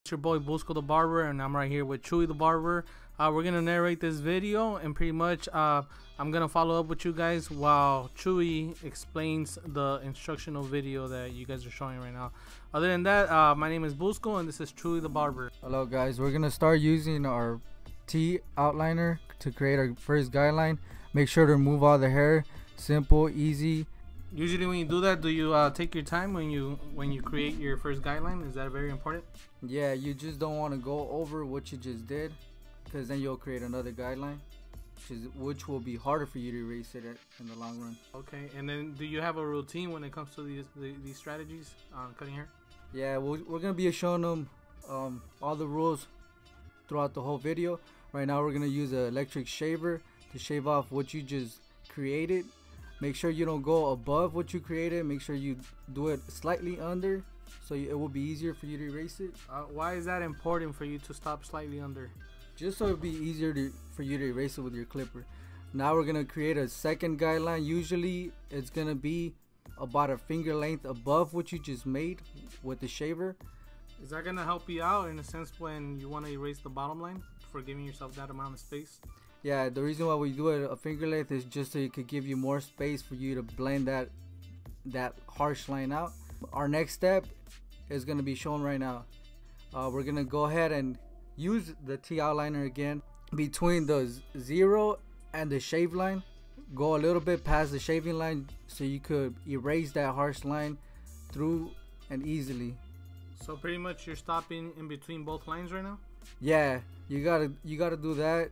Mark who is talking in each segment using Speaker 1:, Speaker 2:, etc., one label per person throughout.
Speaker 1: It's your boy Busco the Barber, and I'm right here with Chewy the Barber. We're gonna narrate this video, and pretty much I'm gonna follow up with you guys while Chewy explains the instructional video that you guys are showing right now. Other than that, my name is Busco, and this is Chewy the Barber.
Speaker 2: Hello guys, we're gonna start using our T outliner to create our first guideline. Make sure to remove all the hair. Simple, easy.
Speaker 1: Usually when you do that, do you take your time when you create your first guideline? Is that very important?
Speaker 2: Yeah, you just don't want to go over what you just did, because then you'll create another guideline, which will be harder for you to erase it in the long run.
Speaker 1: Okay, and then do you have a routine when it comes to these strategies on cutting hair?
Speaker 2: Yeah, we're gonna be showing them all the rules throughout the whole video. Right now we're gonna use an electric shaver to shave off what you just created. Make sure you don't go above what you created. Make sure you do it slightly under, so it will be easier for you to erase it.
Speaker 1: Why is that important for you to stop slightly under?
Speaker 2: Just so it'll be easier for you to erase it with your clipper. Now we're gonna create a second guideline. Usually it's gonna be about a finger length above what you just made with the shaver.
Speaker 1: Is that gonna help you out in a sense when you want to erase the bottom line for giving yourself that amount of space?
Speaker 2: Yeah, the reason why we do it a finger length is just so it could give you more space for you to blend that harsh line out. Our next step is going to be shown right now. We're going to go ahead and use the T outliner again between the 0 and the shave line. Go a little bit past the shaving line so you could erase that harsh line through and easily.
Speaker 1: So pretty much you're stopping in between both lines right now?
Speaker 2: Yeah, you gotta do that.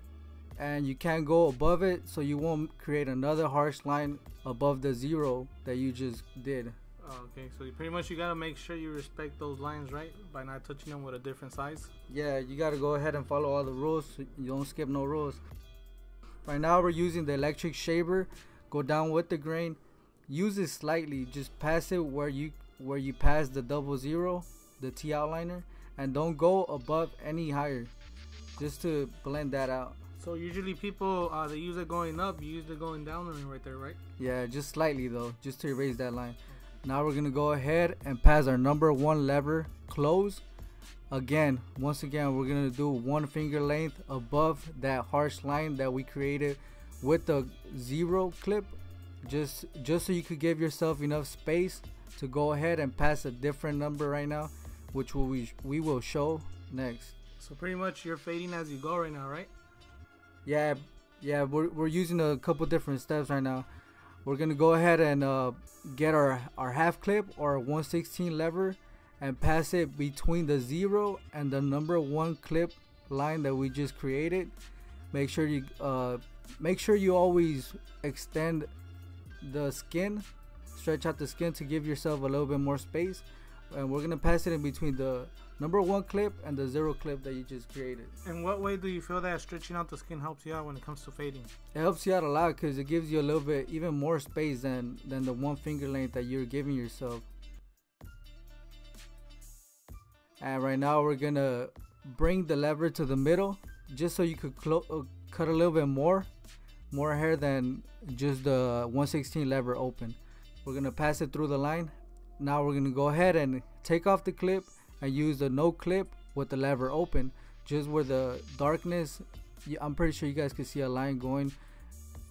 Speaker 2: And you can't go above it, so you won't create another harsh line above the 0 that you just did.
Speaker 1: Okay, so you gotta make sure you respect those lines, right? By not touching them with a different size.
Speaker 2: Yeah, you gotta go ahead and follow all the rules, so you don't skip no rules. Right now we're using the electric shaver. Go down with the grain, use it slightly, just pass it where you pass the 00, the T outliner, and don't go above any higher, just to blend that out.
Speaker 1: So usually people, they use it going up, you use it going down right there, right?
Speaker 2: Yeah, just slightly though, just to erase that line. Now we're gonna go ahead and pass our number 1 lever close. Once again, we're gonna do 1 finger length above that harsh line that we created with the 0 clip, just so you could give yourself enough space to go ahead and pass a different number right now, which we will show next.
Speaker 1: So pretty much you're fading as you go right now, right?
Speaker 2: Yeah, we're using a couple different steps right now. We're gonna go ahead and get our half clip or 1/16 lever and pass it between the 0 and the number 1 clip line that we just created. Make sure you always extend the skin, stretch out the skin to give yourself a little bit more space. And we're gonna pass it in between the number 1 clip and the 0 clip that you just created.
Speaker 1: In what way do you feel that stretching out the skin helps you out when it comes to fading?
Speaker 2: It helps you out a lot because it gives you a little bit even more space than the 1 finger length that you're giving yourself. And right now we're gonna bring the lever to the middle just so you could cut a little bit more hair than just the 1/16 lever open. We're gonna pass it through the line. Now we're gonna go ahead and take off the clip and use the no clip with the lever open, just where the darkness, I'm pretty sure you guys can see a line going.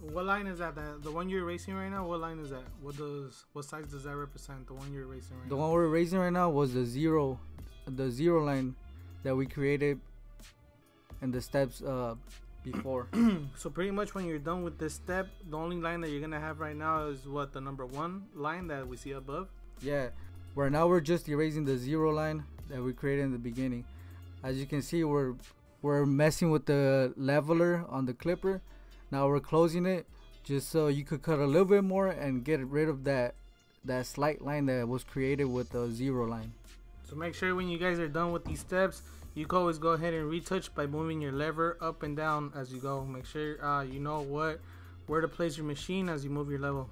Speaker 1: What line is that? The one you're erasing right now? What line is that? What size does that represent? The one you're erasing right now?
Speaker 2: The one we're erasing right now was the 0 line that we created in the steps before.
Speaker 1: So pretty much when you're done with this step, the only line that you're gonna have right now is what, the number 1 line that we see above?
Speaker 2: Yeah, right now we're just erasing the 0 line that we created in the beginning. As you can see, we're messing with the leveler on the clipper. Now we're closing it just so you could cut a little bit more and get rid of that slight line that was created with the 0 line.
Speaker 1: So make sure when you guys are done with these steps, you can always go ahead and retouch by moving your lever up and down as you go. Make sure you know where to place your machine as you move your level.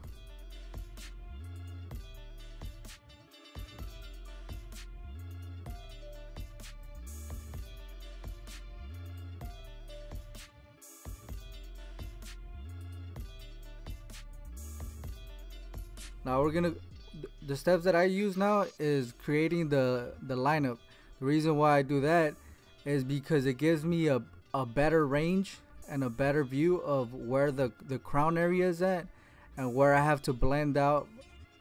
Speaker 2: Now the steps that I use now is creating the lineup. The reason why I do that is because it gives me a better range and a better view of where the crown area is at and where I have to blend out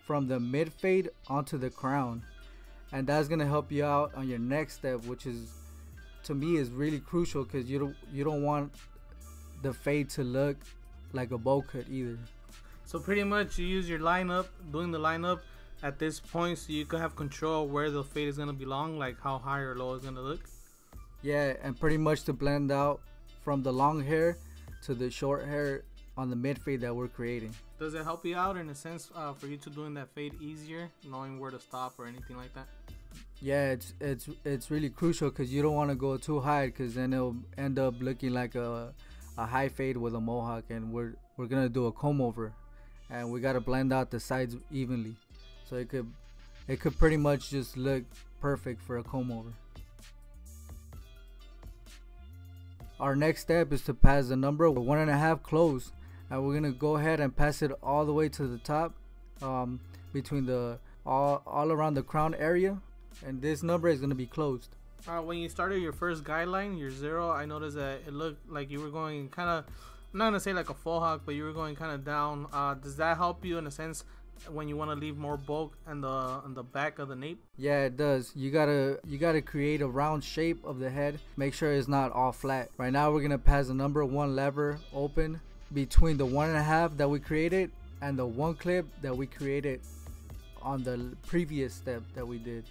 Speaker 2: from the mid fade onto the crown. And that's gonna help you out on your next step, which is, to me, is really crucial, because you don't want the fade to look like a bowl cut either.
Speaker 1: So pretty much you use your lineup, doing the lineup at this point, so you can have control where the fade is gonna belong, like how high or low it's gonna look.
Speaker 2: Yeah, and pretty much to blend out from the long hair to the short hair on the mid fade that we're creating.
Speaker 1: Does it help you out in a sense for you to doing that fade easier, knowing where to stop or anything like that?
Speaker 2: Yeah, it's really crucial, because you don't want to go too high, because then it'll end up looking like a high fade with a mohawk, and we're gonna do a comb over, and we gotta blend out the sides evenly, so it could pretty much just look perfect for a comb over. Our next step is to pass the number 1.5 close, and we're gonna go ahead and pass it all the way to the top, between the all around the crown area, and this number is gonna be closed.
Speaker 1: When you started your first guideline, your 0, I noticed that it looked like you were going kind of, I'm not gonna say like a faux hawk, but you were going kind of down. Does that help you in a sense when you want to leave more bulk in the back of the nape?
Speaker 2: Yeah, it does. You gotta create a round shape of the head. Make sure it's not all flat. Right now we're gonna pass the number 1 lever open between the 1.5 that we created and the 1 clip that we created on the previous step that we did.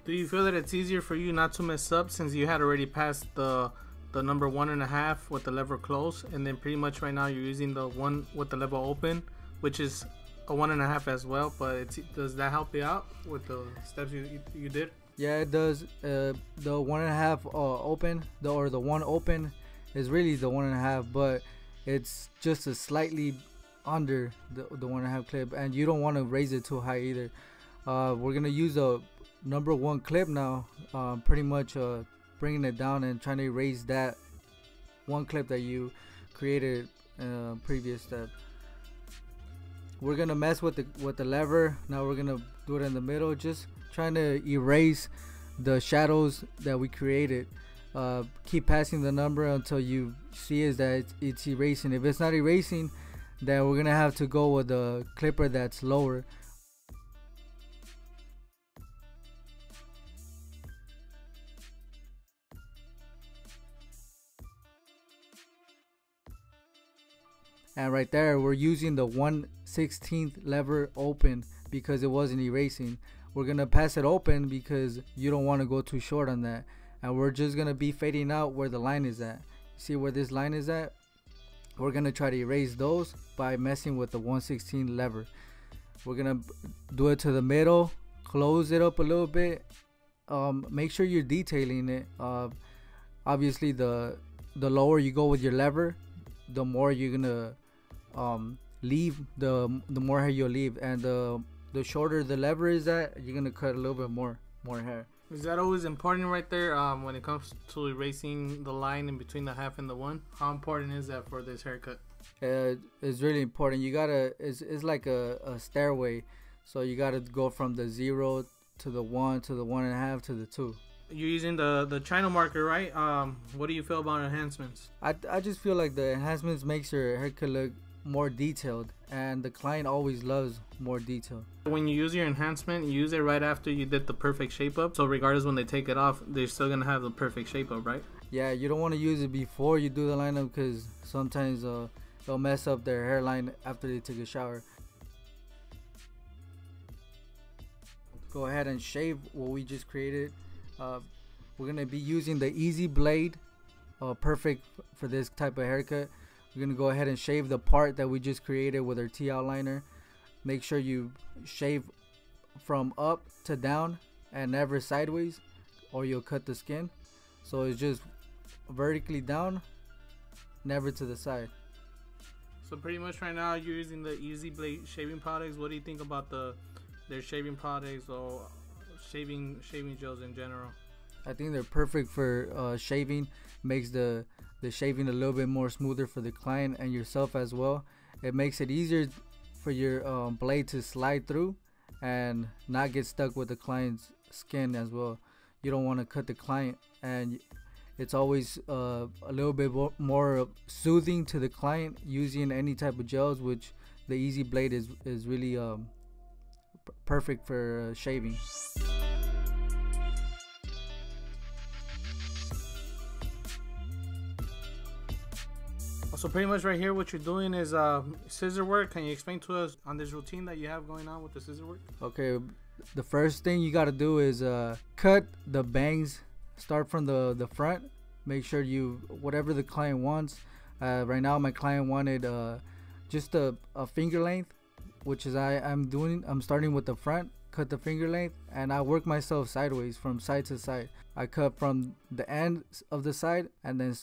Speaker 1: Do you feel that it's easier for you not to mess up, since you had already passed the number 1.5 with the lever close, and then pretty much right now you're using the 1 with the lever open, which is a 1.5 as well, but does that help you out with the steps you did?
Speaker 2: Yeah, it does. The 1.5 open, or the 1 open is really the 1.5, but it's just a slightly under the 1.5 clip, and you don't want to raise it too high either. We're gonna use a number 1 clip now, pretty much bringing it down and trying to raise that 1 clip that you created previous step. We're gonna mess with the lever. Now we're gonna do it in the middle, just trying to erase the shadows that we created. Keep passing the number until you see is that it's erasing. If it's not erasing, then we're gonna have to go with a clipper that's lower. And right there we're using the 1/16 lever open because it wasn't erasing. We're gonna pass it open because you don't want to go too short on that, and we're just gonna be fading out where the line is at. See where this line is at? We're gonna try to erase those by messing with the 1/16 lever. We're gonna do it to the middle, close it up a little bit. Make sure you're detailing it. Obviously the lower you go with your lever, the more you're gonna leave, the more hair you'll leave, and the shorter the lever is at, you're gonna cut a little bit more hair.
Speaker 1: Is that always important right there, when it comes to erasing the line in between the half and the 1? How important is that for this haircut?
Speaker 2: It's really important. You gotta, it's like a stairway, so you gotta go from the 0 to the 1 to the 1.5 to the 2.
Speaker 1: You're using the China marker, right? What do you feel about enhancements?
Speaker 2: I just feel like the enhancements makes your haircut look more detailed, and the client always loves more detail.
Speaker 1: When you use your enhancement, you use it right after you did the perfect shape up, so regardless when they take it off, they're still gonna have the perfect shape up, right?
Speaker 2: Yeah, you don't want to use it before you do the lineup, because sometimes they'll mess up their hairline after they take a shower. Go ahead and shave what we just created. We're gonna be using the easy blade, perfect for this type of haircut. We're gonna go ahead and shave the part that we just created with our T-outliner. Make sure you shave from up to down and never sideways, or you'll cut the skin. So it's just vertically down, never to the side.
Speaker 1: So pretty much right now you're using the Easy Blade shaving products. What do you think about their shaving products or shaving gels in general?
Speaker 2: I think they're perfect for shaving. Makes the shaving a little bit more smoother for the client and yourself as well. It makes it easier for your blade to slide through and not get stuck with the client's skin as well. you don't want to cut the client, and it's always a little bit more soothing to the client using any type of gels, which the Easy Blade is really perfect for shaving.
Speaker 1: So pretty much right here what you're doing is scissor work. Can you explain to us on this routine that you have going on with the scissor work?
Speaker 2: Okay, the first thing you got to do is cut the bangs. Start from the front. Make sure you, whatever the client wants. Right now my client wanted just a finger length, which is I'm starting with the front, cut the finger length, and I work myself sideways from side to side. I cut from the end of the side and then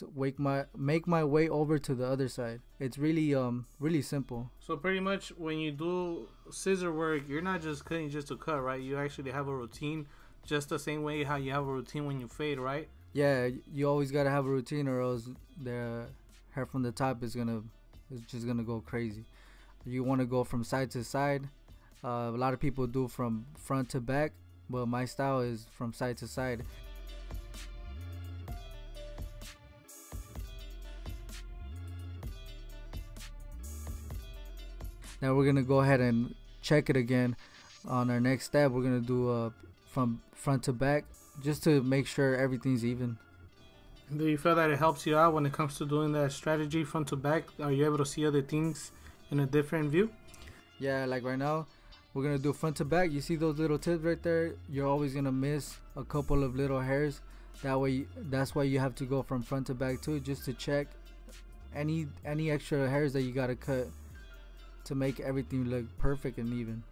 Speaker 2: make my way over to the other side. It's really really simple.
Speaker 1: So pretty much when you do scissor work, you're not just cutting just to cut, right? You actually have a routine, just the same way how you have a routine when you fade, right?
Speaker 2: Yeah, you always gotta have a routine, or else the hair from the top is just gonna go crazy. You want to go from side to side. A lot of people do from front to back, but my style is from side to side. Now we're gonna go ahead and check it again. On our next step, we're gonna do from front to back, just to make sure everything's even.
Speaker 1: Do you feel that it helps you out when it comes to doing that strategy front to back? Are you able to see other things in a different view?
Speaker 2: Yeah, like right now we're gonna do front to back. You see those little tips right there? You're always gonna miss a couple of little hairs. That's why you have to go from front to back too, just to check any extra hairs that you gotta cut to make everything look perfect and even.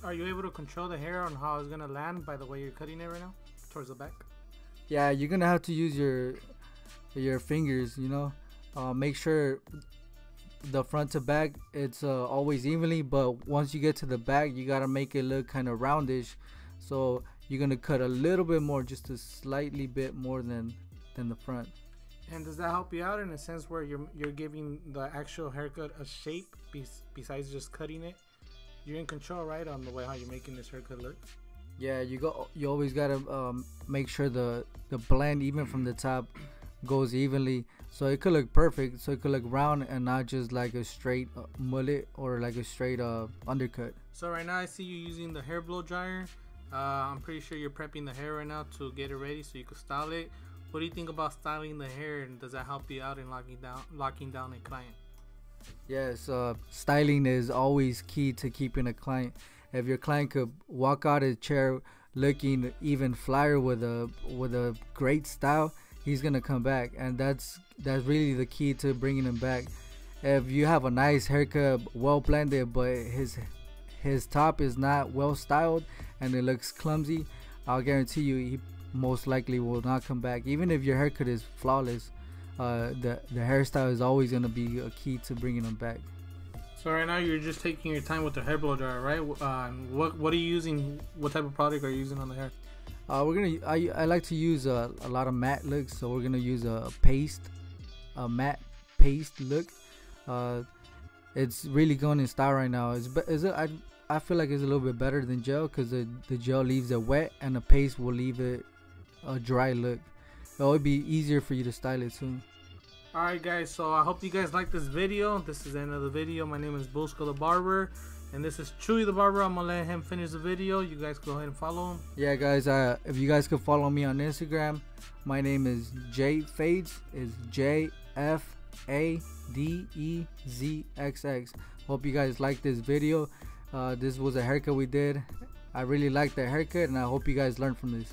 Speaker 1: Are you able to control the hair on how it's gonna land by the way you're cutting it right now towards the back?
Speaker 2: Yeah, you're gonna have to use your fingers, you know. Make sure the front to back it's always evenly, but once you get to the back, you gotta make it look kind of roundish. So you're gonna cut a little bit more, just a slightly bit more than the front.
Speaker 1: And does that help you out in a sense where you're giving the actual haircut a shape besides just cutting it? You're in control, right, on the way how you're making this haircut look?
Speaker 2: Yeah, you always gotta make sure the blend even from the top goes evenly, so it could look perfect, so it could look round and not just like a straight mullet or like a straight undercut.
Speaker 1: So right now I see you using the hair blow dryer. I'm pretty sure you're prepping the hair right now to get it ready so you can style it. What do you think about styling the hair, and does that help you out in locking down a client?
Speaker 2: Yes, styling is always key to keeping a client. If your client could walk out of the chair looking even flyer with a great style, he's gonna come back, and that's really the key to bringing him back. If you have a nice haircut, well blended, but his top is not well styled and it looks clumsy, I'll guarantee you he most likely will not come back. Even if your haircut is flawless, the hairstyle is always gonna be a key to bringing him back.
Speaker 1: So right now you're just taking your time with the hair blow dryer, right? What are you using? What type of product are you using on the hair?
Speaker 2: I like to use a lot of matte looks, so we're gonna use a matte paste look. It's really going in style right now. I feel like it's a little bit better than gel, because the gel leaves it wet and the paste will leave it a dry look. It would be easier for you to style it too.
Speaker 1: Alright guys, so I hope you guys like this video. This is the end of the video. My name is Bosco the Barber, and this is Chewy the Barber. I'm gonna let him finish the video. You guys go ahead and follow him.
Speaker 2: Yeah guys, if you guys could follow me on Instagram, my name is JFadezz, is JFADEZXX. Hope you guys like this video. This was a haircut we did. I really like the haircut, and I hope you guys learned from this.